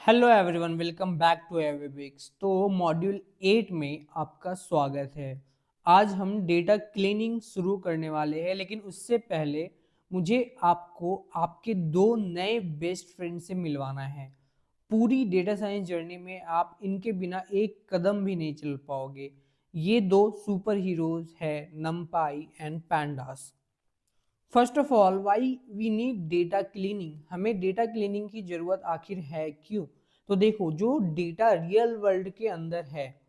Hello everyone, welcome back to एवेबिक्स। तो module 8 में आपका स्वागत है। आज हम डेटा क्लीनिंग शुरू करने वाले हैं, लेकिन उससे पहले मुझे आपको आपके दो नए बेस्ट फ्रेंड से मिलवाना है। पूरी डेटा साइंस जर्नी में आप इनके बिना एक कदम भी नहीं चल पाओगे। ये दो सुपर हीरोज है, NumPy and pandas. First of all, why we need data cleaning. हमें डेटा क्लीनिंग की जरूरत आखिर है क्यों? तो देखो, जो डेटा रियल वर्ल्ड के अंदर है,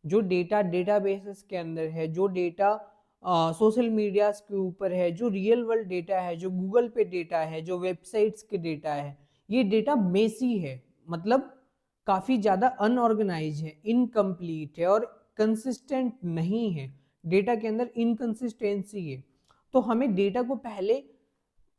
जो डेटा डेटाबेसेस के अंदर है, जो डेटा सोशल मीडिया के ऊपर है, जो रियल वर्ल्ड डेटा है, जो गूगल पे डेटा है, जो वेबसाइट्स के डेटा है, ये डेटा मेसी है। मतलब काफी ज्यादा अनऑर्गेनाइज है, इनकम्प्लीट है और कंसिस्टेंट नहीं है। डेटा के अंदर इनकंसिस्टेंसी है। तो हमें डेटा को पहले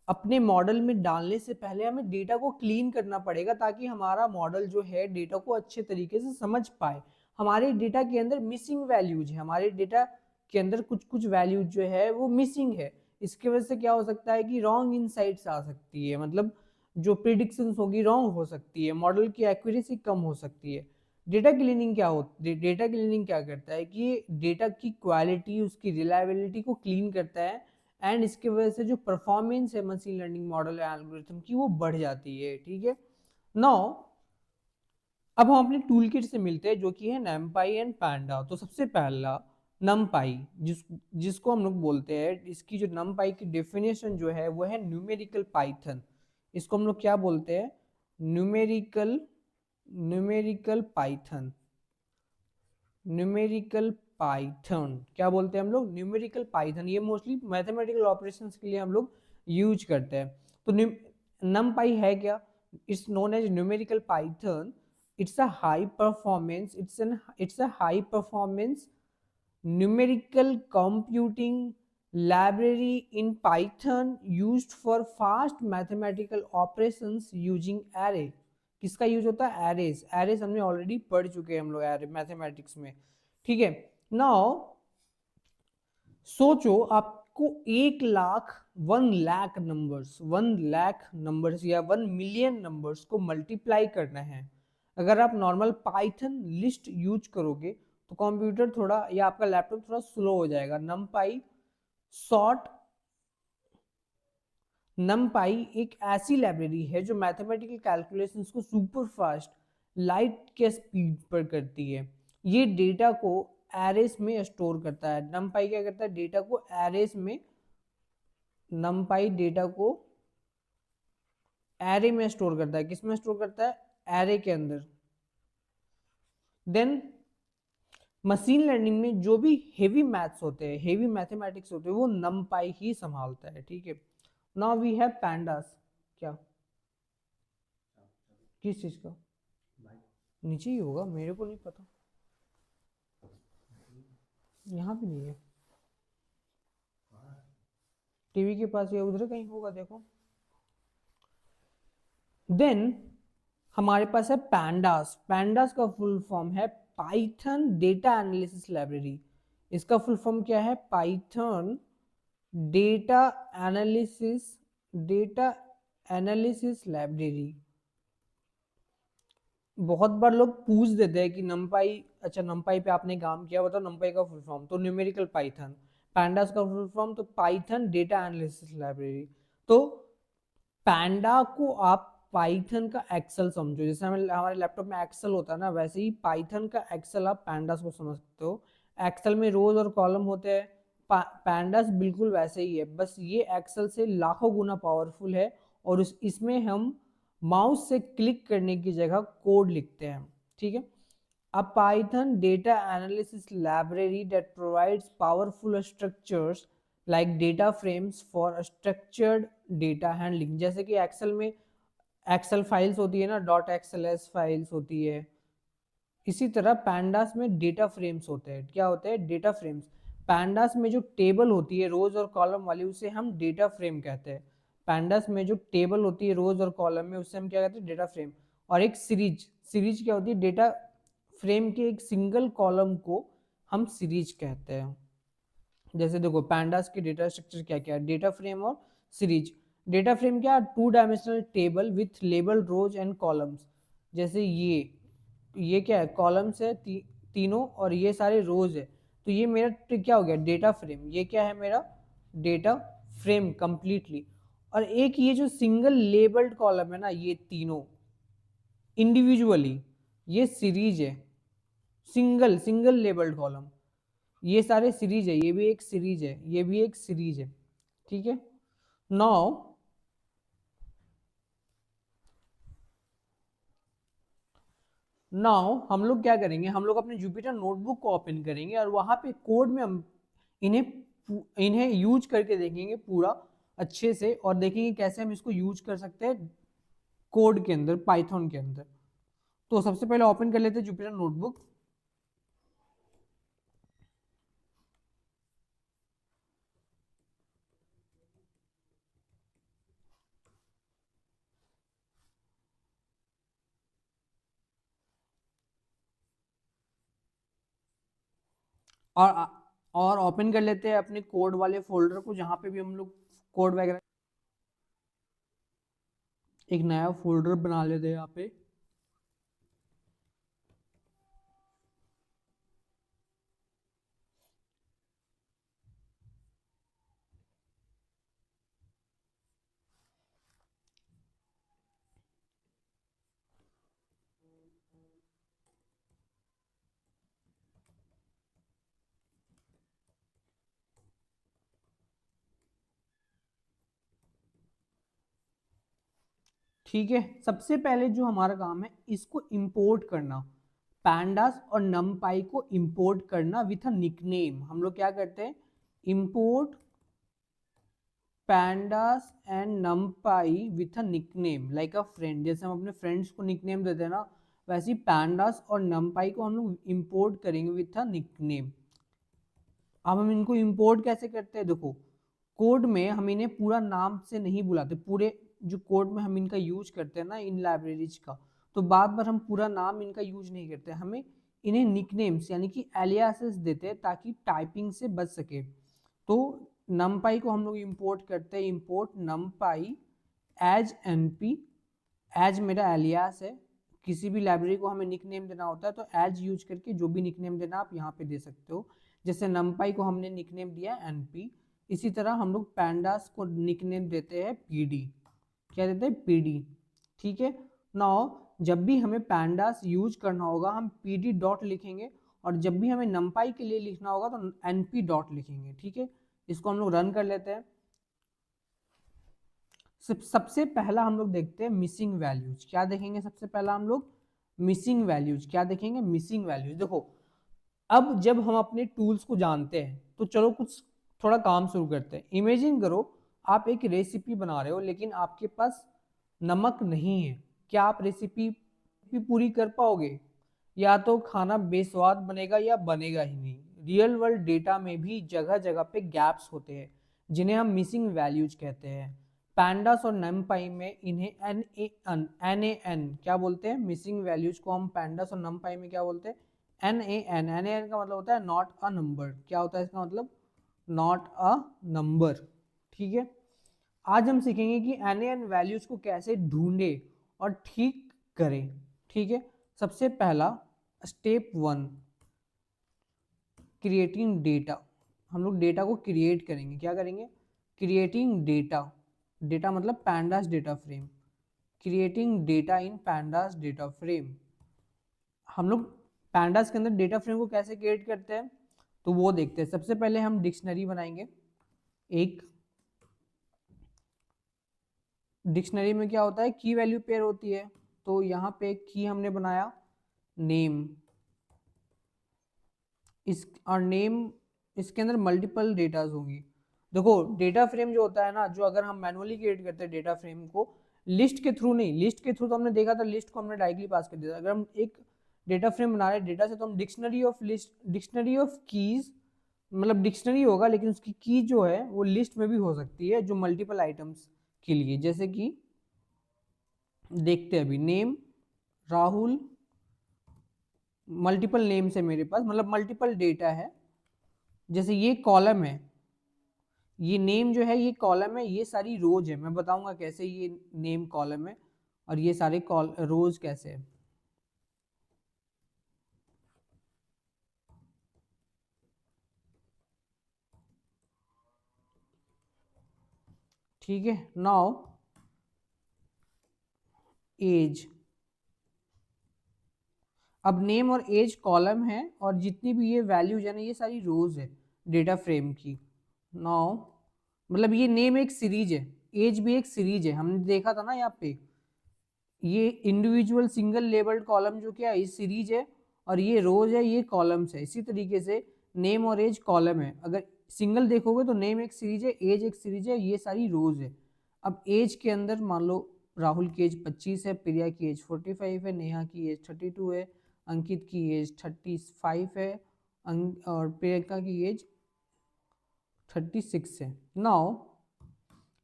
अपने मॉडल में डालने से पहले हमें डेटा को क्लीन करना पड़ेगा, ताकि हमारा मॉडल जो है डेटा को अच्छे तरीके से समझ पाए। हमारे डेटा के अंदर मिसिंग वैल्यूज है, हमारे डेटा के अंदर कुछ कुछ वैल्यूज जो है वो मिसिंग है। इसकी वजह से क्या हो सकता है कि रॉन्ग इनसाइट्स आ सकती है, मतलब जो प्रिडिक्शंस होगी रॉन्ग हो सकती है, मॉडल की एक्यूरेसी कम हो सकती है। डेटा क्लीनिंग क्या होती है? डेटा क्लीनिंग क्या करता है कि डेटा की क्वालिटी, उसकी रिलायबिलिटी को क्लीन करता है, एंड इसके वजह से जो परफॉर्मेंस है मशीन लर्निंग मॉडल या एल्गोरिथम की वो बढ़ जाती है। ठीक है। नाउ अब हम अपने टूल किट से मिलते हैं, जो कि है नमपाई एंड पैंडा। तो सबसे पहला नमपाई, जिसको हम लोग बोलते हैं, इसकी जो नमपाई की डेफिनेशन जो है वो है न्यूमेरिकल पाइथन। इसको हम लोग क्या बोलते हैं? Numerical numerical Python. Numerical Python क्या बोलते हैं हम लोग? Numerical Python. ये मोस्टली मैथमेटिकल ऑपरेशंस के लिए हम लोग यूज करते हैं। तो नमपाई है क्या? It's known as numerical Python. It's a high performance it's a high performance numerical computing library in Python used for fast mathematical operations using array। किसका यूज होता है? एरेज। एरेज हमने ऑलरेडी पढ़ चुके हैं हम लोग एरे मैथमेटिक्स में। ठीक है। नाउ सोचो, आपको 1 लाख 1 लाख नंबर्स या 1 मिलियन नंबर्स को मल्टीप्लाई करना है। अगर आप नॉर्मल पाइथन लिस्ट यूज करोगे तो कंप्यूटर थोड़ा या आपका लैपटॉप थोड़ा स्लो हो जाएगा। शॉर्ट नमपाई एक ऐसी लाइब्रेरी है जो मैथमेटिकल कैलकुलेशंस को सुपर फास्ट लाइट के स्पीड पर करती है। ये डेटा को एरेस में स्टोर करता है। नमपाई क्या करता है? डेटा को एरेस में नमपाई डेटा को एरे में स्टोर करता है। किस में स्टोर करता है? एरे के अंदर। देन मशीन लर्निंग में जो भी हेवी मैथ्स होते हैं, हेवी मैथमेटिक्स होते हैं, वो नमपाई ही संभालता है। ठीक है। Now we have pandas. क्या? किस चीज का? नीचे ही होगा, मेरे को नहीं पता। यहाँ भी नहीं है। टीवी के पास या उधर कहीं होगा, देखो। देन हमारे पास है पैंडास। पैंडास का फुल फॉर्म है पाइथन डेटा एनालिसिस लाइब्रेरी। इसका फुल फॉर्म क्या है? Python data analysis data analysis library. बहुत बार लोग पूछ देते हैं कि नमपाई, अच्छा नमपाई पे आपने काम किया, बताओ नमपाई का फुल फॉर्म। तो न्यूमेरिकल पाइथन। पैंडास का फुल फॉर्म तो पाइथन डेटा एनालिसिस लाइब्रेरी। तो पैंडा को आप पाइथन का एक्सेल समझो। जैसे हमारे लैपटॉप में एक्सेल होता है ना, वैसे ही पाइथन का एक्सेल आप पैंडास को समझ सकते हो। एक्सेल में रोज और कॉलम होते हैं, पैंडास बिल्कुल वैसे ही है, बस ये एक्सेल से लाखों गुना पावरफुल है। और इसमें हम माउस से क्लिक करने की जगह कोड लिखते हैं। ठीक है। A Python data analysis library that provides powerful structures like data frames for structured data handling। जैसे कि एक्सेल में एक्सेल फाइल्स होती है ना, .xls फाइल्स होती है, इसी तरह पैंडास में डेटा फ्रेम्स होते हैं। क्या होते हैं? Data frames. पैंडास में जो टेबल होती है रोज और कॉलम वाली, उसे हम डेटा फ्रेम कहते हैं। पैंडास में जो टेबल होती है रोज और कॉलम में, उसे हम क्या कहते हैं? Data frame. और एक सीरीज, सीरीज क्या होती है? डेटा फ्रेम के एक सिंगल कॉलम को हम सीरीज कहते हैं। जैसे देखो, पैंडास के डेटा स्ट्रक्चर क्या क्या है? डेटा फ्रेम और सीरीज। डेटा फ्रेम क्या? 2 dimensional table with label rows and columns. जैसे ये क्या है, कॉलम्स है तीनों, और ये सारे रोज है, तो ये मेरा क्या हो गया, डेटा फ्रेम। ये क्या है मेरा डेटा फ्रेम कंप्लीटली। और एक ये जो सिंगल लेबल्ड कॉलम है ना, ये तीनों इंडिविजुअली, ये सीरीज है, सिंगल सिंगल लेबल्ड कॉलम। ये सारे सीरीज है, ये भी एक सीरीज है, ये भी एक सीरीज है। ठीक है। नाउ हम लोग क्या करेंगे, हम लोग अपने जुपिटर नोटबुक को ओपन करेंगे और वहां पे कोड में हम इन्हें इन्हें यूज करके देखेंगे पूरा अच्छे से, और देखेंगे कैसे हम इसको यूज कर सकते हैं कोड के अंदर, पाइथन के अंदर। तो सबसे पहले ओपन कर लेते हैं जुपिटर नोटबुक। और और ओपन कर लेते हैं अपने कोड वाले फोल्डर को, जहां पे भी हम लोग कोड वगैरह, एक नया फोल्डर बना लेते हैं यहाँ पे। ठीक है, सबसे पहले जो हमारा काम है, इसको इंपोर्ट करना, पैंडास और नमपाई को इंपोर्ट करना विथ अ निकनेम। हम लोग क्या करते हैं, import pandas and नमपाई with a nickname like a friend. जैसे हम अपने फ्रेंड्स को निकनेम देते हैं ना, वैसे ही पैंडास और नमपाई को हम लोग इंपोर्ट करेंगे विथ अ निकनेम। अब हम इनको इंपोर्ट कैसे करते हैं, देखो कोड में हम इन्हें पूरा नाम से नहीं बुलाते, पूरे जो कोड में हम इनका यूज करते हैं ना इन लाइब्रेरीज का, तो बार बार हम पूरा नाम इनका यूज नहीं करते, हमें इन्हें निकनेम्स यानी कि एलियासेस देते हैं ताकि टाइपिंग से बच सके। तो नमपाई को हम लोग इंपोर्ट करते हैं, import NumPy as NP. As मेरा एलियास है, किसी भी लाइब्रेरी को हमें निकनेम देना होता है तो एज यूज करके जो भी निकनेम देना आप यहाँ पे दे सकते हो। जैसे नमपाई को हमने निकनेम दिया एनपी, इसी तरह हम लोग पैंडास को निकनेम देते हैं पीडी। क्या देते हैं, पीडी। ठीक है। नाउ जब भी हमें पैंडास यूज करना होगा हम पीडी डॉट लिखेंगे, और जब भी हमें नमपाई के लिए लिखना होगा तो एनपी डॉट लिखेंगे। ठीक है, इसको हम लोग रन कर लेते हैं। सबसे पहला हम लोग देखते हैं मिसिंग वैल्यूज। क्या देखेंगे सबसे पहला हम लोग, मिसिंग वैल्यूज। क्या देखेंगे, मिसिंग वैल्यूज। देखो अब जब हम अपने टूल्स को जानते हैं तो चलो कुछ थोड़ा काम शुरू करते हैं। इमेजिन करो आप एक रेसिपी बना रहे हो लेकिन आपके पास नमक नहीं है, क्या आप रेसिपी पूरी कर पाओगे? या तो खाना बेस्वाद बनेगा या बनेगा ही नहीं। रियल वर्ल्ड डेटा में भी जगह जगह पे गैप्स होते हैं जिन्हें हम मिसिंग वैल्यूज कहते हैं। पैंडास और नमपाई में इन्हें NaN क्या बोलते हैं, मिसिंग वैल्यूज को हम पैंडास और नमपाई में क्या बोलते हैं, NaN का मतलब होता है नॉट अ नंबर। क्या होता है इसका मतलब, नॉट अ नंबर। ठीक है। आज हम सीखेंगे कि NaN वैल्यूज को कैसे ढूंढे और ठीक करें। ठीक है। सबसे पहला स्टेप 1, क्रिएटिंग डेटा। हम लोग डेटा को क्रिएट करेंगे। क्या करेंगे, क्रिएटिंग डेटा। डेटा मतलब pandas data frame, creating data in pandas data frame. हम लोग पैंडास के अंदर डेटा फ्रेम को कैसे क्रिएट करते हैं तो वो देखते हैं। सबसे पहले हम डिक्शनरी बनाएंगे। एक डिक्शनरी में क्या होता है, की वैल्यू पेयर होती है, तो यहाँ पे की हमने बनाया नेम। इस और नेम, इसके अंदर मल्टीपल डेटाज होंगी। देखो डेटा फ्रेम जो होता है ना, जो अगर हम मैनुअली क्रिएट करते हैं डेटा फ्रेम को लिस्ट के थ्रू नहीं, लिस्ट के थ्रू तो हमने देखा था, लिस्ट को हमने डायरेक्टली पास कर दिया था। अगर हम एक डेटा फ्रेम बना रहे हैं डेटा से, तो हम dictionary of list, dictionary of keys, मतलब डिक्शनरी होगा लेकिन उसकी की जो है वो लिस्ट में भी हो सकती है, जो मल्टीपल आइटम्स के लिए। जैसे कि देखते हैं अभी, नेम राहुल, मल्टीपल नेम्स है मेरे पास, मतलब मल्टीपल डेटा है। जैसे ये कॉलम है, ये नेम जो है ये कॉलम है, ये सारी रोज है। मैं बताऊंगा कैसे ये नेम कॉलम है और ये सारे रोज कैसे है। ठीक है। नाउ एज, अब नेम और एज कॉलम है और जितनी भी ये वैल्यूज है ना ये सारी रोज है डेटा फ्रेम की। नाउ मतलब ये नेम एक सीरीज है, एज भी एक सीरीज है, हमने देखा था ना यहाँ पे। ये इंडिविजुअल सिंगल लेबल्ड कॉलम जो क्या है इस सीरीज है, और ये रोज है ये कॉलम्स है। इसी तरीके से नेम और एज कॉलम है, अगर सिंगल देखोगे तो नेम एक सीरीज है, एज एक सीरीज है, ये सारी रोज है। अब एज के अंदर मान लो राहुल की एज 25 है, प्रिया की एज 45 है, नेहा की एज 32 है, अंकित की एज 35 है, और प्रियंका की एज 36 है। नाउ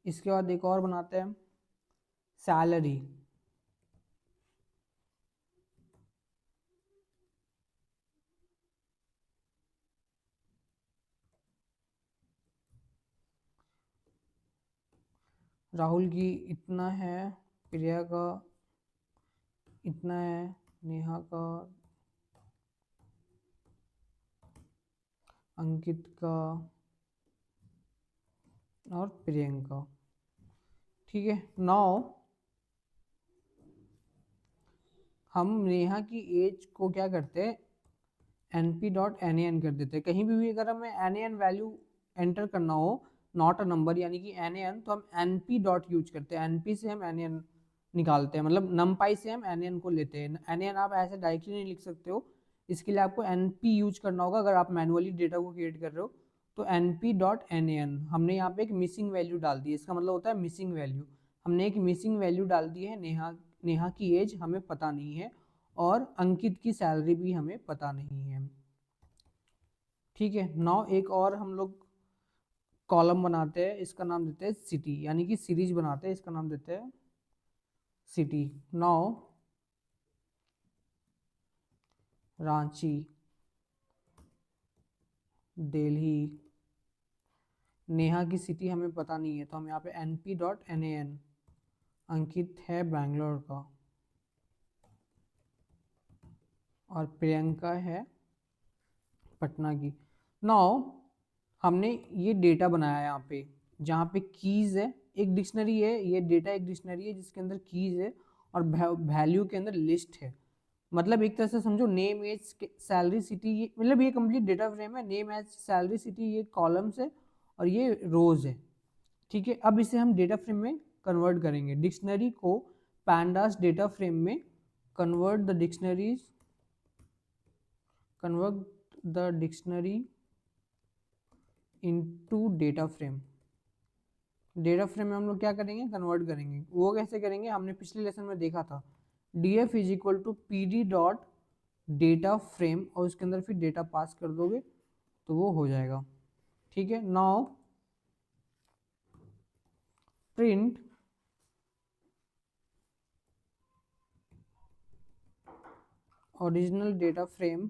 इसके बाद एक और बनाते हैं सैलरी। राहुल की इतना है, प्रिया का इतना है, नेहा का, अंकित का और प्रियंका। ठीक है। नाउ हम नेहा की एज को क्या करते हैं np.nan कर देते हैं। कहीं भी अगर हमें nan वैल्यू एंटर करना हो, नॉट अ नंबर यानी कि nan, तो हम np डॉट यूज करते हैं, np से हम nan निकालते हैं, मतलब numpy से हम nan को लेते हैं। nan आप ऐसे डायरेक्टली नहीं लिख सकते हो, इसके लिए आपको np यूज करना होगा अगर आप मैनुअली डेटा को क्रिएट कर रहे हो। तो np.nan हमने यहाँ पे एक मिसिंग वैल्यू डाल दी है, इसका मतलब होता है मिसिंग वैल्यू। हमने एक मिसिंग वैल्यू डाल दी है, नेहा की एज हमें पता नहीं है और अंकित की सैलरी भी हमें पता नहीं है। ठीक है। नाउ एक और हम लोग कॉलम बनाते हैं, इसका नाम देते हैं सिटी, यानी कि सीरीज बनाते हैं, इसका नाम देते हैं सिटी। नाउ रांची, दिल्ली, नेहा की सिटी हमें पता नहीं है तो हम यहाँ पे np.nan, अंकित है बैंगलोर का और प्रियंका है पटना की। नाउ हमने ये डेटा बनाया यहाँ पे, जहाँ पे कीज है, एक डिक्शनरी है, ये डेटा एक डिक्शनरी है जिसके अंदर कीज है और वैल्यू के अंदर लिस्ट है। मतलब एक तरह से समझो नेम एज सैलरी सिटी, ये मतलब ये कंप्लीट डेटा फ्रेम है। नेम एज सैलरी सिटी ये कॉलम्स है और ये रोज है। ठीक है। अब इसे हम डेटा फ्रेम में कन्वर्ट करेंगे, डिक्शनरी को पैंडास डेटा फ्रेम में convert the dictionary into data frame. Data frame में हम लोग क्या करेंगे कन्वर्ट करेंगे, वो कैसे करेंगे हमने पिछले लेसन में देखा था। df is equal to pd dot data frame और उसके अंदर फिर डेटा पास कर दोगे तो वो हो जाएगा। ठीक है। Now print original data frame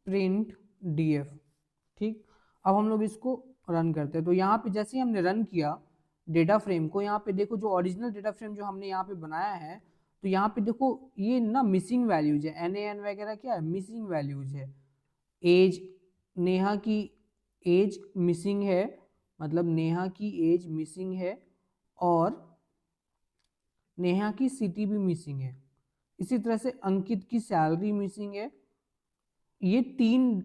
print df। ठीक। अब हम लोग इसको रन करते हैं, तो यहाँ पे जैसे ही हमने रन किया डेटा फ्रेम को, यहाँ पे देखो जो ओरिजिनल डेटा फ्रेम जो हमने यहाँ पे बनाया है, तो यहाँ पे देखो ये ना मिसिंग वैल्यूज है, nan वगैरह क्या है मिसिंग वैल्यूज है। एज, नेहा की एज मिसिंग है, मतलब नेहा की एज मिसिंग है और नेहा की सिटी भी मिसिंग है। इसी तरह से अंकित की सैलरी मिसिंग है। ये तीन,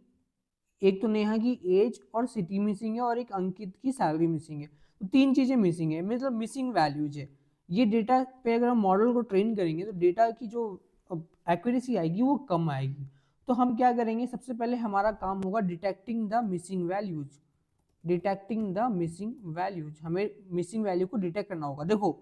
एक तो नेहा की एज और सिटी मिसिंग है और एक अंकित की सैलरी मिसिंग है, तो तीन चीजें मिसिंग है, मतलब मिसिंग वैल्यूज है। ये डेटा पे अगर हम मॉडल को ट्रेन करेंगे तो डेटा की जो एक्यूरेसी आएगी वो कम आएगी। तो हम क्या करेंगे, सबसे पहले हमारा काम होगा detecting the missing values. Detecting the missing values, हमें मिसिंग वैल्यू को डिटेक्ट करना होगा। देखो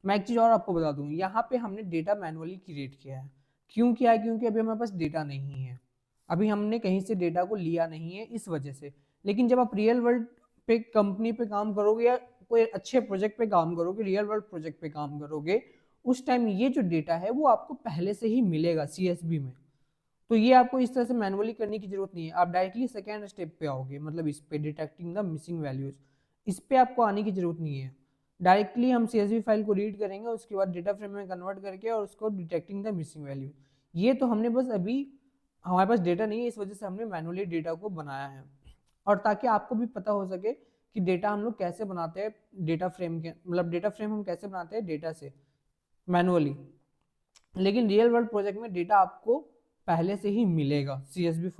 मैं एक चीज और आपको बता दूं, यहाँ पे हमने डेटा मैनुअली क्रिएट किया है। क्यों किया है, क्योंकि अभी हमारे पास डेटा नहीं है, अभी हमने कहीं से डेटा को लिया नहीं है इस वजह से। लेकिन जब आप रियल वर्ल्ड पे कंपनी पे काम करोगे या कोई अच्छे प्रोजेक्ट पे काम करोगे, रियल वर्ल्ड प्रोजेक्ट पे काम करोगे, उस टाइम ये जो डेटा है वो आपको पहले से ही मिलेगा CSV में। तो ये आपको इस तरह से मैनुअली करने की जरूरत नहीं है, आप डायरेक्टली सेकेंड स्टेप पे आओगे, मतलब इस पे डिटेक्टिंग द मिसिंग वैल्यूज, इस पे आपको आने की जरूरत नहीं है। डायरेक्टली हम CSV फाइल को रीड करेंगे, उसके बाद डेटा फ्रेम में कन्वर्ट करके और उसको डिटेक्टिंग द मिसिंग वैल्यू। ये तो हमने बस अभी हमारे पास डेटा नहीं है, इस वजह से हमने मैनुअली डेटा को बनाया है। और ताकि आपको भी पता हो सके कि डेटा हम लोग कैसे बनाते हैं, डेटा फ्रेम के मतलब डेटा फ्रेम हम कैसे बनाते हैं डेटा से मैनुअली। लेकिन रियल वर्ल्ड प्रोजेक्ट में डेटा आपको पहले से ही मिलेगा, CSV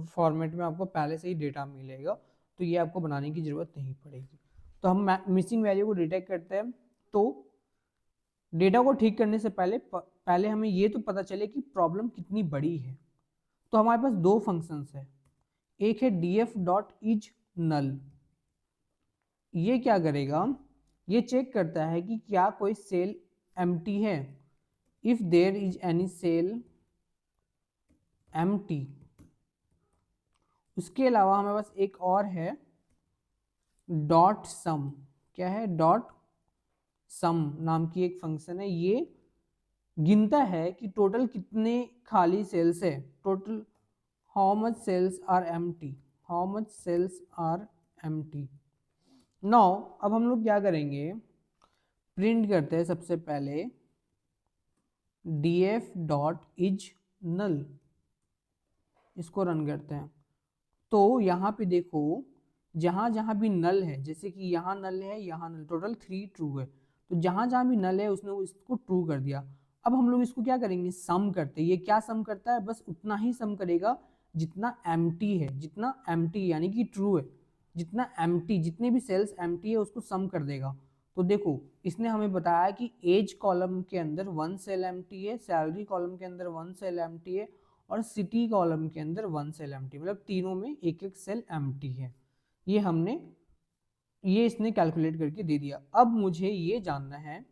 फॉर्मेट में आपको पहले से ही डेटा मिलेगा, तो ये आपको बनाने की जरूरत नहीं पड़ेगी। तो हम मिसिंग वैल्यू को डिटेक्ट करते हैं। तो डेटा को ठीक करने से पहले हमें ये तो पता चले कि प्रॉब्लम कितनी बड़ी है। तो हमारे पास दो फंक्शंस है, एक है df डॉट इज नल। ये क्या करेगा, ये चेक करता है कि क्या कोई सेल एम्प्टी है। If there is any cell empty. उसके अलावा हमारे पास एक और है डॉट सम। क्या है, डॉट सम नाम की एक फंक्शन है। ये गिनता है कि टोटल कितने खाली सेल्स है, total how much cells are empty, how much cells are empty. Now अब हम लोग क्या करेंगे, प्रिंट करते हैं सबसे पहले df डॉट इज नल। इसको रन करते हैं। तो यहाँ पे देखो, जहां जहां भी नल है, जैसे कि यहाँ नल है, यहाँ नल, टोटल 3 ट्रू है, तो जहां जहां भी नल है उसने इसको ट्रू कर दिया। अब हम लोग इसको क्या करेंगे, सम करते हैं। ये क्या सम करता है, बस उतना ही सम करेगा जितना एम्प्टी है, जितना एम्प्टी यानी कि ट्रू है, जितना एम्प्टी, जितने भी सेल्स एम्प्टी है उसको सम कर देगा। तो देखो इसने हमें बताया कि एज कॉलम के अंदर 1 सेल एम्प्टी है, सैलरी कॉलम के अंदर 1 सेल एम्प्टी है, और सिटी कॉलम के अंदर 1 सेल एम्प्टी, मतलब तीनों में एक एक सेल एम्प्टी है। ये इसने कैलकुलेट करके दे दिया। अब मुझे ये जानना है,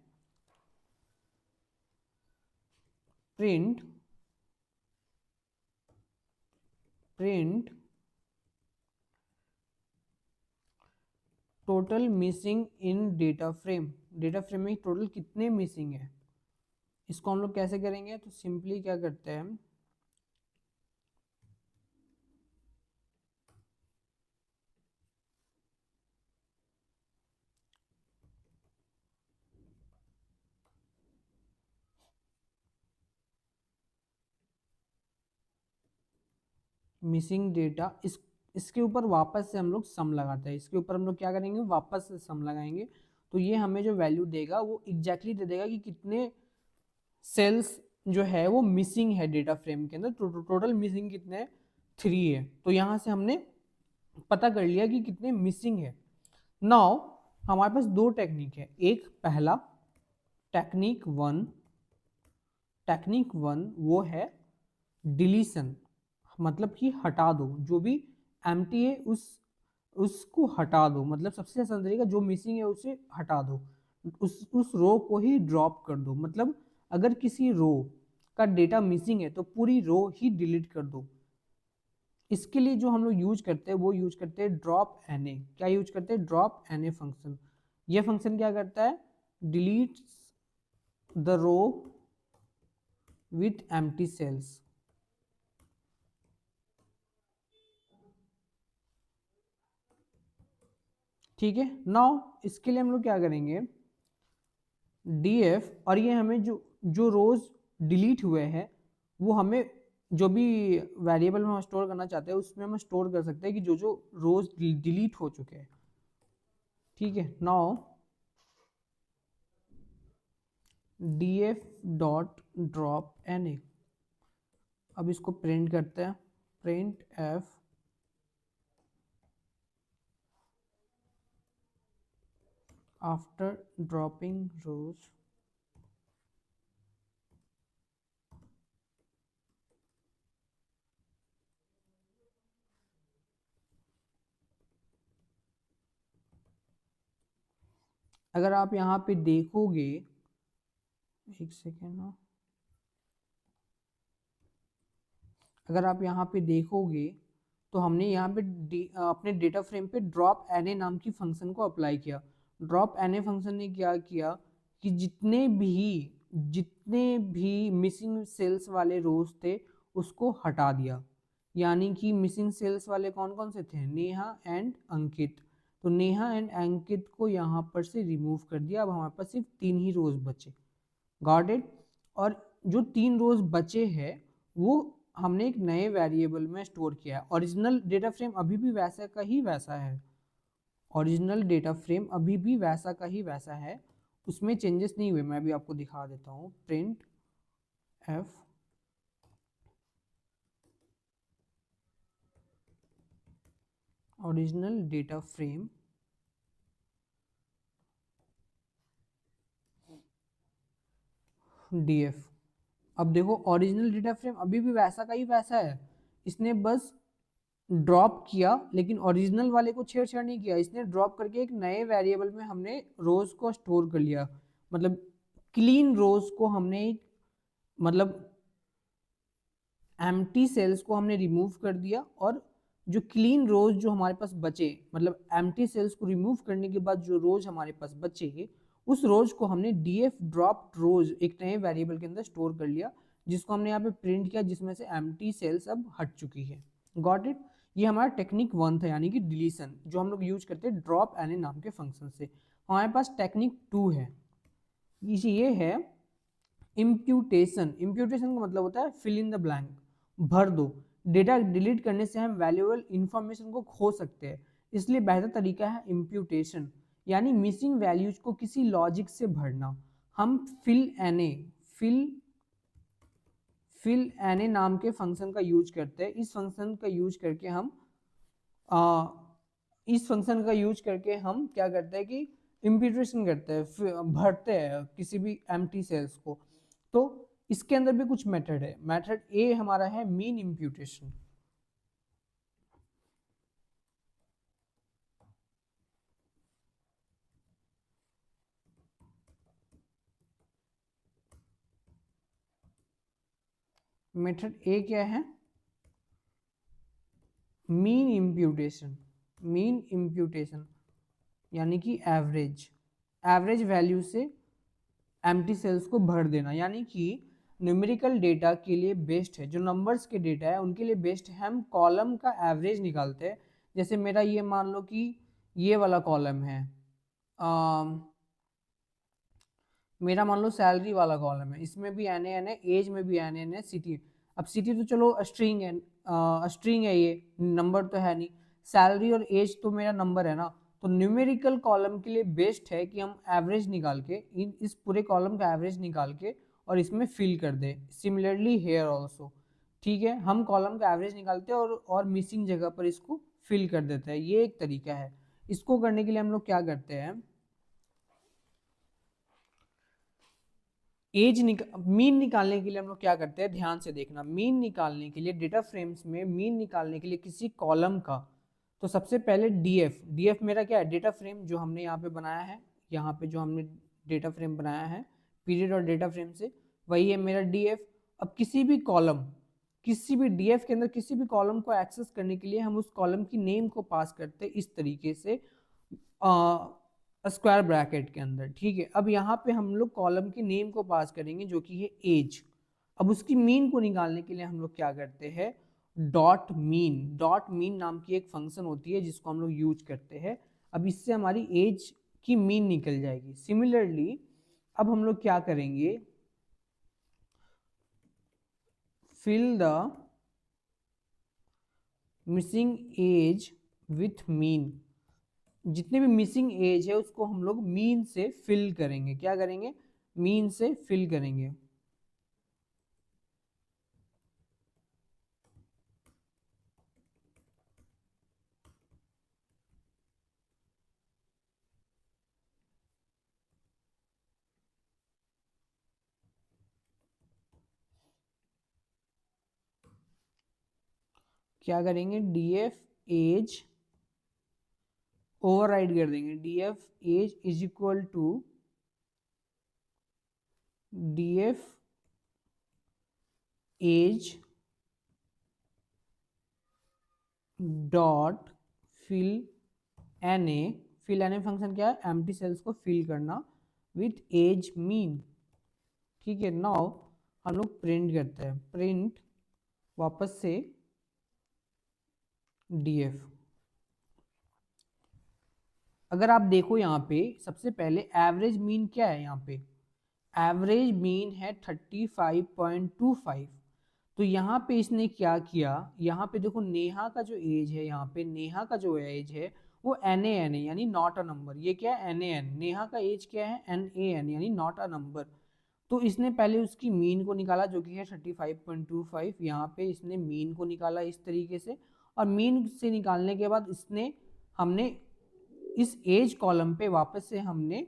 print total missing in data frame. Data frame में टोटल कितने मिसिंग है, इसको हम लोग कैसे करेंगे। तो सिंपली क्या करते हैं, मिसिंग डेटा, इसके ऊपर वापस से हम लोग सम लगाते हैं। इसके ऊपर हम लोग क्या करेंगे, वापस से सम लगाएंगे। तो ये हमें जो वैल्यू देगा वो एग्जैक्टली दे देगा कि कितने सेल्स जो है वो मिसिंग है डेटा फ्रेम के अंदर। टोटल मिसिंग कितने, 3 है। तो यहाँ से हमने पता कर लिया कि कितने मिसिंग है। नाउ हमारे पास दो टेक्निक है, एक पहला टेक्निक वन वो है डिलीशन, मतलब कि हटा दो, जो भी एम्प्टी है उसको हटा दो, मतलब सबसे आसान तरीका, जो मिसिंग है उसे हटा दो, उस रो को ही ड्रॉप कर दो। मतलब अगर किसी रो का डेटा मिसिंग है तो पूरी रो ही डिलीट कर दो। इसके लिए जो हम लोग यूज करते हैं वो यूज करते हैं ड्रॉप एन ए। क्या यूज करते हैं, ड्रॉप एन ए फंक्शन। ये फंक्शन क्या करता है, delete the row with empty cells. ठीक है। नाउ इसके लिए हम लोग क्या करेंगे, df, और ये हमें जो जो रोज डिलीट हुए हैं वो हमें जो भी वेरिएबल में हम स्टोर करना चाहते हैं उसमें हम स्टोर कर सकते हैं कि जो जो रोज डिलीट हो चुके हैं। ठीक है। Now df dot drop N A. अब इसको प्रिंट करते हैं, print F after dropping rows अगर आप यहाँ पे देखोगे, एक सेकेंड ना, अगर आप यहाँ पे देखोगे तो हमने यहाँ पे अपने डेटा फ्रेम पे ड्रॉप एन ए नाम की फंक्शन को अप्लाई किया। ड्रॉप एन ए फंक्शन ने क्या किया कि जितने भी मिसिंग सेल्स वाले रोज थे उसको हटा दिया। यानी कि मिसिंग सेल्स वाले कौन कौन से थे, नेहा एंड अंकित। तो नेहा एंड अंकित को यहाँ पर से रिमूव कर दिया। अब हमारे पास सिर्फ 3 ही रोज बचे। Got it. और जो 3 रोज बचे हैं वो हमने एक नए वेरिएबल में स्टोर किया है। ओरिजिनल डेटा फ्रेम अभी भी वैसा का ही वैसा है, ओरिजिनल डेटा फ्रेम अभी भी वैसा का ही वैसा है, उसमें चेंजेस नहीं हुए। मैं अभी आपको दिखा देता हूँ। Print F original data frame DF. अब देखो ओरिजिनल डेटा फ्रेम अभी भी वैसा का ही वैसा है, इसने बस ड्रॉप किया, लेकिन ओरिजिनल वाले को छेड़छाड़ नहीं किया। इसने ड्रॉप करके एक नए वेरिएबल में हमने रोज को स्टोर कर लिया, मतलब क्लीन रोज को हमने मतलब एम्प्टी सेल्स को हमने रिमूव कर दिया, और जो क्लीन रोज जो हमारे पास बचे, मतलब एम्प्टी सेल्स को रिमूव करने के बाद जो रोज हमारे पास बचे, उस रोज को हमने डीएफ ड्रॉप रोज एक नए वेरिएबल के अंदर स्टोर कर लिया, जिसको हमने यहाँ पे प्रिंट किया, जिसमें से एम्प्टी सेल्स अब हट चुकी है। Got it? ये हमारा टेक्निक 1 था, यानी कि डिलीशन, जो हम लोग यूज करते हैं ड्रॉप एन नाम के फंक्शन से। हमारे पास टेक्निक 2 है, ये है इम्प्यूटेशन। इम्प्यूटेशन का मतलब होता है फिल इन द ब्लैंक, भर दो। डेटा डिलीट करने से हम वैल्यूएबल इंफॉर्मेशन को खो सकते हैं, इसलिए बेहतर तरीका है इम्प्यूटेशन, यानी मिसिंग वैल्यूज को किसी लॉजिक से भरना। हम फिल एन ए नाम के फंक्शन का यूज करते हैं। इस फंक्शन का यूज करके हम क्या करते हैं कि इम्प्यूटेशन करते हैं, भरते हैं किसी भी एम्प्टी सेल्स को। तो इसके अंदर भी कुछ मेथड है। मेथड ए हमारा है मीन इम्प्यूटेशन। मेथड ए क्या है? मीन इम्प्यूटेशन यानी कि एवरेज वैल्यू से एम्प्टी सेल्स को भर देना, यानी कि न्यूमेरिकल डेटा के लिए बेस्ट है, जो नंबर्स के डेटा है उनके लिए बेस्ट है। हम कॉलम का एवरेज निकालते हैं। जैसे मेरा ये मान लो कि ये वाला कॉलम है, मेरा मान लो सैलरी वाला कॉलम है, इसमें भी एन एन है, एज में भी एन एन है, सिटी। अब सिटी तो चलो स्ट्रिंग है, ये नंबर तो है नहीं। सैलरी और एज तो मेरा नंबर है ना। तो न्यूमेरिकल कॉलम के लिए बेस्ट है कि हम एवरेज निकाल के इस पूरे कॉलम का एवरेज निकाल के और इसमें फिल कर दे। सिमिलरली हेयर ऑल्सो, ठीक है, हम कॉलम का एवरेज निकालते हैं और मिसिंग जगह पर इसको फिल कर देते हैं। ये एक तरीका है। इसको करने के लिए हम लोग क्या करते हैं, मीन निकालने के लिए हम लोग क्या करते हैं, ध्यान से देखना। मीन निकालने के लिए डेटा फ्रेम्स में मीन निकालने के लिए किसी कॉलम का, तो सबसे पहले डीएफ मेरा क्या है, डेटा फ्रेम जो हमने यहाँ पे बनाया है, यहाँ पे जो हमने डेटा फ्रेम बनाया है पीरियड और डेटा फ्रेम से, वही है मेरा डीएफ। अब किसी भी डीएफ के अंदर किसी भी कॉलम को एक्सेस करने के लिए हम उस कॉलम की नेम को पास करते हैं इस तरीके से, स्क्वायर ब्रैकेट के अंदर, ठीक है। अब यहाँ पे हम लोग कॉलम की नेम को पास करेंगे जो कि है एज। अब उसकी मीन को निकालने के लिए हम लोग क्या करते हैं, डॉट मीन नाम की एक फंक्शन होती है जिसको हम लोग यूज करते हैं। अब इससे हमारी एज की मीन निकल जाएगी। सिमिलरली अब हम लोग क्या करेंगे, fill the missing age with mean. जितने भी मिसिंग एज है उसको हम लोग मीन से फिल करेंगे। क्या करेंगे, मीन से फिल करेंगे। क्या करेंगे, डीएफ एज ओवरराइड कर देंगे। DF age is equal to DF age dot fill N A function क्या है, एम्प्टी सेल्स को फिल करना विथ एज मीन, ठीक है। नाउ हम लोग प्रिंट करते हैं, प्रिंट वापस से डीएफ। अगर आप देखो यहाँ पे सबसे पहले एवरेज मीन क्या है, यहाँ पे एवरेज मीन है 35.25। तो यहाँ पे इसने क्या किया, यहाँ पे देखो नेहा का जो एज है, यहाँ पे नेहा का जो एज है वो NaN है, यानी नॉट अ नंबर। ये क्या है, NaN। नेहा का एज क्या है, NaN, यानी नॉट अ नंबर। तो इसने पहले उसकी मीन को निकाला जो कि है 35.25। यहाँ पे इसने मीन को निकाला इस तरीके से, और मीन से निकालने के बाद हमने इस एज कॉलम पे वापस से हमने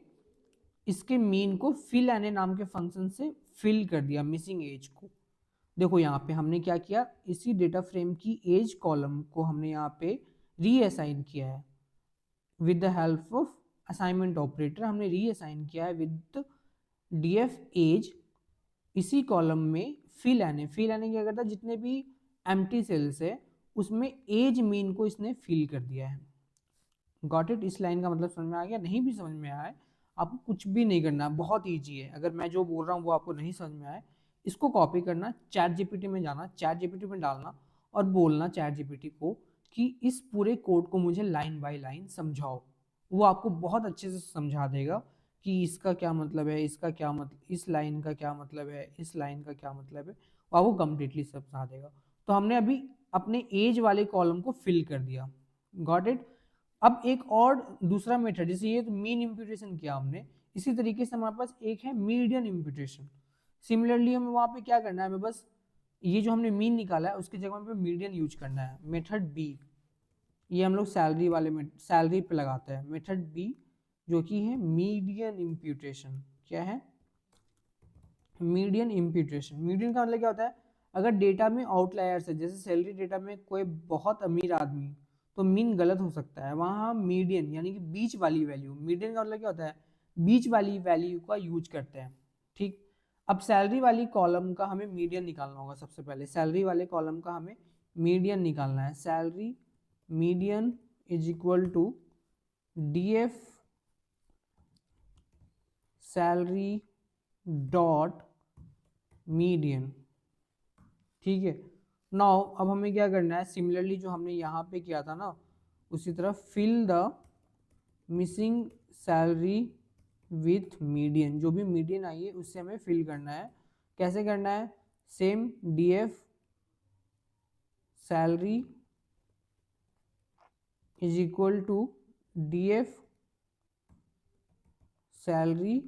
इसके मीन को फिल एन नाम के फंक्शन से फिल कर दिया, मिसिंग एज को। देखो यहाँ पे हमने क्या किया, इसी डेटा फ्रेम की एज कॉलम को हमने यहाँ पे रीअसाइन किया है with the help of assignment operator. हमने रीअसाइन किया है विद df एज। इसी कॉलम में फिल एन क्या करता है, जितने भी एम्प्टी सेल्स है उसमें एज मीन को इसने फिल कर दिया है। Got it. इस लाइन का मतलब समझ में आ गया? नहीं भी समझ में आया है आपको कुछ भी नहीं करना, बहुत ईजी है। अगर मैं जो बोल रहा हूँ वो आपको नहीं समझ में आए, इसको कॉपी करना, चैट जीपीटी में जाना, चैट जीपीटी में डालना और बोलना चैट जीपीटी को कि इस पूरे कोड को मुझे लाइन बाय लाइन समझाओ। वो आपको बहुत अच्छे से समझा देगा कि इसका क्या मतलब है, इसका क्या मतलब, इस लाइन का क्या मतलब है, इस लाइन का क्या मतलब है, वो आपको कंप्लीटली समझा देगा। तो हमने अभी अपने एज वाले कॉलम को फिल कर दिया। Got it. अब एक और दूसरा मेथड, जैसे ये तो मीन इम्प्यूटेशन किया हमने, इसी तरीके से हमारे पास एक है मीडियन इम्प्यूटेशन। सिमिलरली हमें वहां पे क्या करना है, हमें बस ये जो हमने मीन निकाला है उसकी जगह पे मीडियन यूज करना है। मेथड बी, ये हम लोग सैलरी वाले में सैलरी पे लगाते हैं। मेथड बी जो कि है मीडियन इम्प्यूटेशन। क्या है, मीडियन इम्प्यूटेशन। मीडियन का मतलब क्या होता है, अगर डेटा में आउटलायर्स है, जैसे सैलरी डेटा में कोई बहुत अमीर आदमी, तो मीन गलत हो सकता है, वहाँ मीडियन यानी कि बीच वाली वैल्यू, मीडियन का मतलब क्या होता है, बीच वाली वैल्यू का यूज करते हैं। ठीक। अब सैलरी वाली कॉलम का हमें मीडियन निकालना होगा। सबसे पहले सैलरी वाले कॉलम का हमें मीडियन निकालना है। Salary median is equal to df salary dot median. ठीक है। नाउ अब हमें क्या करना है, सिमिलरली जो हमने यहाँ पे किया था ना, उसी तरह fill the missing salary with median. जो भी मीडियन आई है उससे हमें फिल करना है। कैसे करना है, same df salary is equal to df salary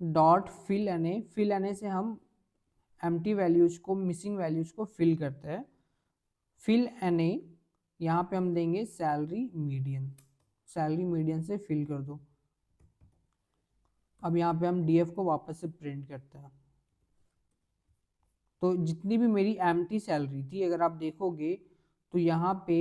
dot fill N. Fill N से हम एम्प्टी वैल्यूज को, मिसिंग वैल्यूज को फिल करते हैं। फिल एन यहाँ पे हम देंगे सैलरी मीडियन। सैलरी मीडियन से फिल कर दो। अब यहाँ पे हम df को वापस से प्रिंट करते हैं। तो जितनी भी मेरी एम्प्टी सैलरी थी, अगर आप देखोगे तो यहाँ पे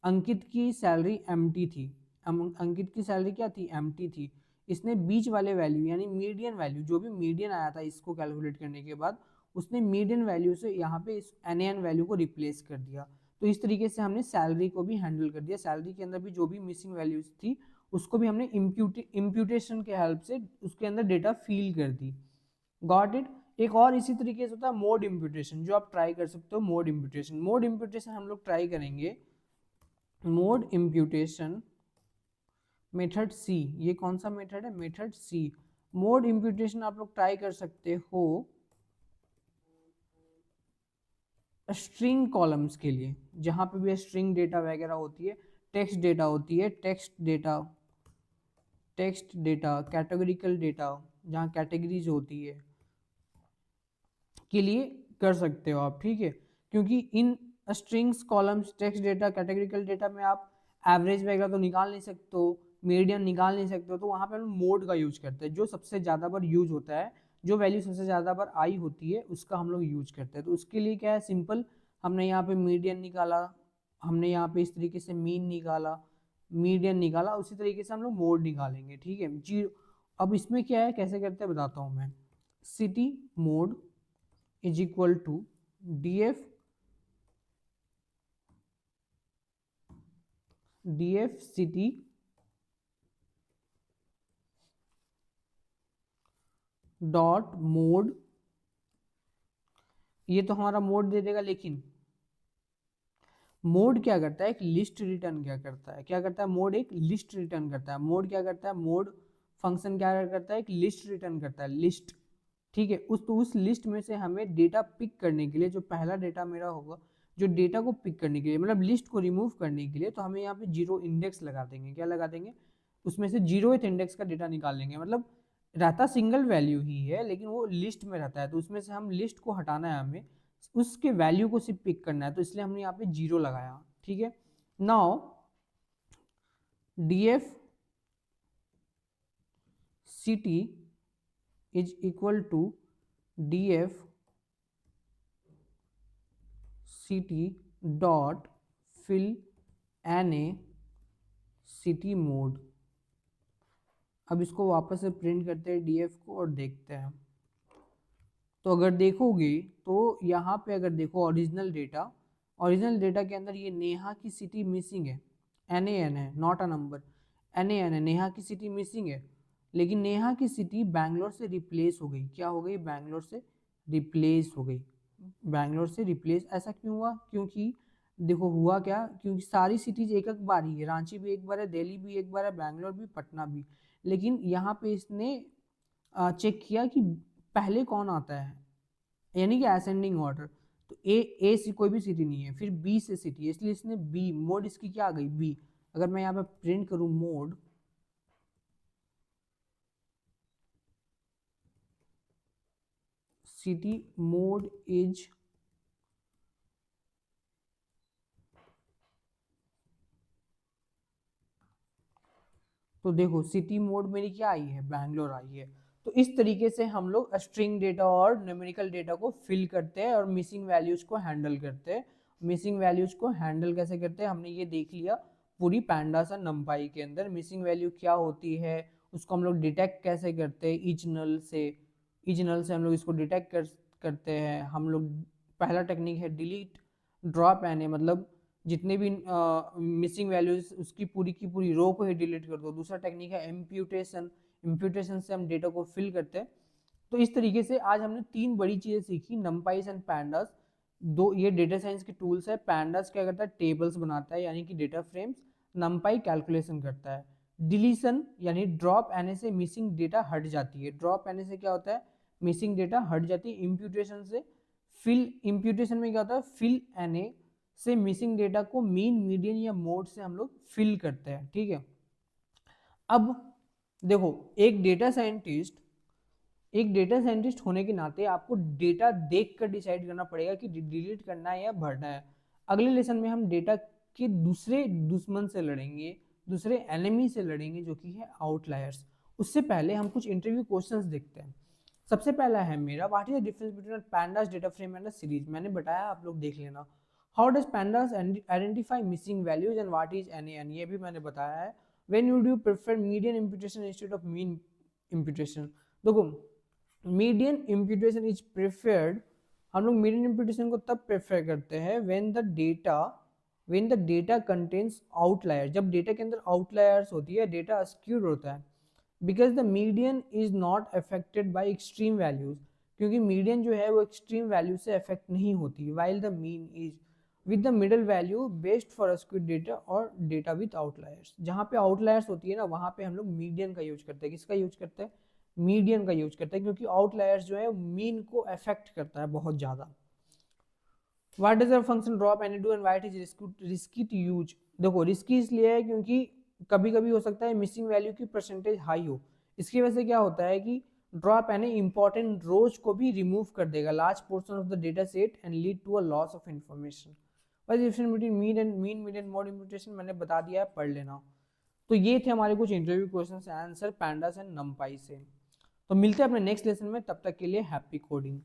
अंकित की सैलरी एम्प्टी थी। अंकित की सैलरी क्या थी, एम्प्टी थी। इसने बीच वाले वैल्यू यानी मीडियन वैल्यू, जो भी मीडियन आया था इसको कैलकुलेट करने के बाद, उसने मीडियन वैल्यू से यहाँ पे इस NaN वैल्यू को रिप्लेस कर दिया। तो इस तरीके से हमने सैलरी को भी हैंडल कर दिया। सैलरी के अंदर भी जो भी मिसिंग वैल्यूज थी उसको भी हमने इम्प्यूटेशन के हेल्प से उसके अंदर डेटा फील कर दी। Got it. एक और इसी तरीके से होता है मोड इम्प्यूटेशन, जो आप ट्राई कर सकते हो। मोड इम्प्यूटेशन, मोड इम्प्यूटेशन हम लोग ट्राई करेंगे। मोड इम्प्यूटेशन मेथड सी, ये कौन सा मेथड है, मेथड सी। मोड इम्प्यूटेशन आप लोग ट्राई कर सकते हो स्ट्रिंग कॉलम्स के लिए, जहां पे भी स्ट्रिंग डेटा वगैरह होती है, टेक्स्ट डेटा होती है, टेक्स्ट डेटा, कैटेगोरिकल डेटा, जहाँ कैटेगरीज होती है, के लिए कर सकते हो आप। ठीक है। क्योंकि इन strings, columns, text data, categorical data में आप एवरेज वगैरह तो निकाल नहीं सकते हो, मीडियन निकाल नहीं सकते हो, तो वहाँ पे हम मोड का यूज करते हैं। जो सबसे ज़्यादा बार यूज होता है, जो वैल्यू सबसे ज़्यादा बार आई होती है, उसका हम लोग यूज करते हैं। तो उसके लिए क्या है, सिंपल, हमने यहाँ पे मीडियन निकाला, हमने यहाँ पे इस तरीके से मीन निकाला, मीडियन निकाला, उसी तरीके से हम लोग मोड निकालेंगे। ठीक है जी। अब इसमें क्या है, कैसे करते हैं बताता हूँ मैं। City mode is equal to df city dot mode. ये तो हमारा मोड दे देगा, लेकिन मोड क्या करता है, एक लिस्ट रिटर्न क्या करता है, क्या करता है मोड, एक लिस्ट रिटर्न करता है। मोड क्या करता है, मोड फंक्शन क्या करता है, एक लिस्ट रिटर्न करता है, लिस्ट। ठीक है। उस लिस्ट में से हमें डेटा पिक करने के लिए, जो पहला डेटा मेरा होगा, जो डेटा को पिक करने के लिए मतलब लिस्ट को रिमूव करने के लिए, तो हमें यहाँ पे 0 इंडेक्स लगा देंगे। क्या लगा देंगे? उसमें से 0th इंडेक्स का डेटा निकाल लेंगे। मतलब रहता सिंगल वैल्यू ही है, लेकिन वो लिस्ट में रहता है, तो उसमें से हम लिस्ट को हटाना है, हमें उसके वैल्यू को सिर्फ पिक करना है, तो इसलिए हमने यहाँ पे 0 लगाया। ठीक है। Now df city is equal to df city dot fill na city mode। अब इसको वापस से प्रिंट करते हैं df को और देखते हैं। तो अगर देखोगे तो यहाँ पे अगर देखो ओरिजिनल डेटा के अंदर ये नेहा की सिटी मिसिंग है, NaN है, नॉट अ नंबर, NaN है, नेहा की सिटी मिसिंग है। लेकिन नेहा की सिटी बैंगलोर से रिप्लेस हो गई। क्या हो गई? बैंगलोर से रिप्लेस हो गई। बैंगलोर से रिप्लेस ऐसा क्यों हुआ? क्योंकि देखो हुआ क्या, क्योंकि सारी सिटीज एक एक बार ही है, रांची भी एक बार है, दिल्ली भी एक बार है, बैंगलोर भी, पटना भी। लेकिन यहाँ पे इसने चेक किया कि पहले कौन आता है, यानी कि असेंडिंग ऑर्डर। तो ए से कोई भी सिटी नहीं है, फिर बी से सिटी है, इसलिए इसने बी, मोड इसकी क्या आ गई? बी। अगर मैं यहाँ पे प्रिंट करूँ मोड, सिटी मोड इज, तो देखो सिटी मोड मेरी क्या आई है? बैंगलोर आई है। तो इस तरीके से हम लोग स्ट्रिंग डेटा और न्यूमेरिकल डेटा को फिल करते हैं और मिसिंग वैल्यूज को हैंडल करते हैं। मिसिंग वैल्यूज को हैंडल कैसे करते हैं हमने ये देख लिया पूरी पैंडास और नंपाई के अंदर। मिसिंग वैल्यू क्या होती है, उसको हम लोग डिटेक्ट कैसे करते हैं, ईच नल से हम लोग इसको डिटेक्ट करते हैं। हम लोग पहला टेक्निक है डिलीट ड्रॉप एन, मतलब जितने भी मिसिंग वैल्यूज उसकी पूरी की पूरी रो को ही डिलीट कर दो। दूसरा टेक्निक है इम्प्यूटेशन से हम डेटा को फिल करते हैं। तो इस तरीके से आज हमने 3 बड़ी चीजें सीखी, नंपाइज एंड पैंडास। दो ये डेटा साइंस के टूल्स है। पैंडास क्या करता है? टेबल्स बनाता है, यानी कि डेटा फ्रेम्स। नंपाई कैलकुलेशन करता है। डिलीशन यानी ड्रॉप एन से मिसिंग डेटा हट जाती है। ड्रॉप एन से क्या होता है? मिसिंग डेटा हट जाती है। इम्प्यूटेशन में क्या होता है? फिल एन से मिसिंग डेटा को मीन, मीडियन या मोड से हम लोग फिल करते हैं। ठीक है। अब देखो एक डेटा साइंटिस्ट होने के नाते आपको डेटा देखकर डिसाइड करना पड़ेगा कि डिलीट करना है या भरना है। अगले लेसन में हम डेटा के दूसरे दुश्मन से लड़ेंगे, दूसरे एनिमी से लड़ेंगे, जो कि है आउटलायर्स। उससे पहले हम कुछ इंटरव्यू क्वेश्चंस देखते हैं। सबसे पहला है मेरा, what is the difference between pandas data frame and series. मैंने बताया, आप लोग देख लेना। How does pandas identify missing values and what is NaN, ये भी मैंने बताया है। When would you prefer median imputation instead of mean imputation. देखो मीडियन इम्प्यूटेशन इज प्रेफर्ड, हम लोग मीडियन इम्प्यूटेशन को तब प्रेफर करते हैं when the data contains outlier, जब डेटा के अंदर आउटलायर्स होती है, डेटा अस्क्यूड होता है। Because the median is not affected by extreme values, क्योंकि मीडियन जो है वो एक्सट्रीम वैल्यू से अफेक्ट नहीं होती, while the mean is with the middle value best for skewed data और डेटा विद आउटलायर्स। जहाँ पे आउटलायर्स होती है ना, वहाँ पे हम लोग मीडियन का यूज करते हैं। किसका यूज करते हैं? मीडियन का यूज करते हैं, क्योंकि आउटलायर्स जो है मीन को अफेक्ट करता है बहुत ज्यादा। What does function drop any do and what is risky to use. देखो रिस्की इसलिए है क्योंकि कभी कभी हो सकता है मिसिंग वैल्यू की परसेंटेज हाई हो। इसकी वजह से क्या होता है कि ड्रॉप एनी इंपॉर्टेंट रोज को भी रिमूव कर देगा, large portion of the data set, and lead to a loss of information. बस difference between mean median mode imputation मैंने बता दिया है, पढ़ लेना। तो ये थे हमारे कुछ interview question answer pandas and नंपाई से। तो मिलते हैं अपने नेक्स्ट लेसन में, तब तक के लिए हैप्पी कोडिंग।